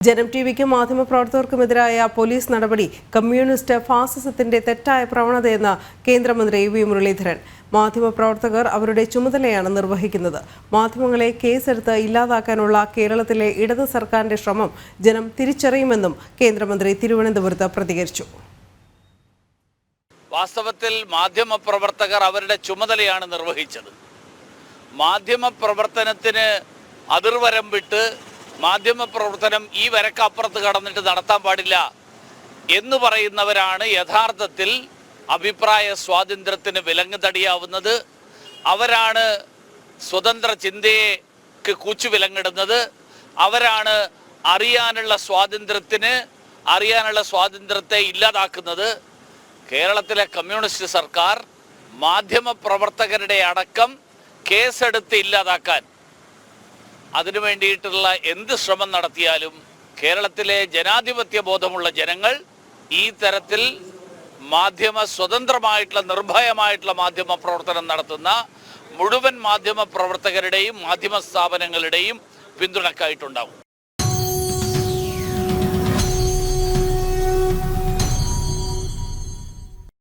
ജനം ടിവിക്ക് മാധ്യമപ്രവർത്തകർക്കുമെതിരായ പോലീസ് നടപടി കമ്മ്യൂണിസ്റ്റ് ഫാസിസത്തിന്റെ തെറ്റായ പ്രവണതയെന്ന് കേന്ദ്രമന്ത്രി വി മുരളീധരൻ. മാധ്യമപ്രവർത്തകർ അവരുടെ ചുമതലയാണ് നിർവഹിക്കുന്നത്. മാധ്യമങ്ങളെ കേസെടുത്ത് ഇല്ലാതാക്കാനുള്ള കേരളത്തിലെ ഇടത് സർക്കാരിന്റെ ശ്രമം ജനം തിരിച്ചറിയുമെന്നും കേന്ദ്രമന്ത്രി തിരുവനന്തപുരത്ത് പ്രതികരിച്ചു. വാസ്തവത്തിൽ മാധ്യമപ്രവർത്തകർ അവരുടെ ചുമതലയാണ് നിർവഹിച്ചത്. മാധ്യമപ്രവർത്തനത്തിന് അതിർവരം വിട്ട് മാധ്യമപ്രവർത്തനം ഈ വരക്കപ്പുറത്ത് കടന്നിട്ട് നടത്താൻ പാടില്ല എന്ന് പറയുന്നവരാണ് യഥാർത്ഥത്തിൽ അഭിപ്രായ സ്വാതന്ത്ര്യത്തിന് വിലങ്ങുതടിയാവുന്നത്. അവരാണ് സ്വതന്ത്ര ചിന്തയ്ക്ക് കൂച്ചുവിലങ്ങിടുന്നത്. അവരാണ് അറിയാനുള്ള സ്വാതന്ത്ര്യത്തെ ഇല്ലാതാക്കുന്നത്. കേരളത്തിലെ കമ്മ്യൂണിസ്റ്റ് സർക്കാർ മാധ്യമപ്രവർത്തകരുടെ അടക്കം കേസെടുത്ത് ഇല്ലാതാക്കാൻ അതിനു വേണ്ടിയിട്ടുള്ള എന്ത് ശ്രമം നടത്തിയാലും കേരളത്തിലെ ജനാധിപത്യ ബോധമുള്ള ജനങ്ങൾ ഈ തരത്തിൽ സ്വതന്ത്രമായിട്ടുള്ള നിർഭയമായിട്ടുള്ള മാധ്യമ പ്രവർത്തനം നടത്തുന്ന മുഴുവൻ മാധ്യമ പ്രവർത്തകരുടെയും മാധ്യമ സ്ഥാപനങ്ങളുടെയും പിന്തുണക്കായിട്ടുണ്ടാവും.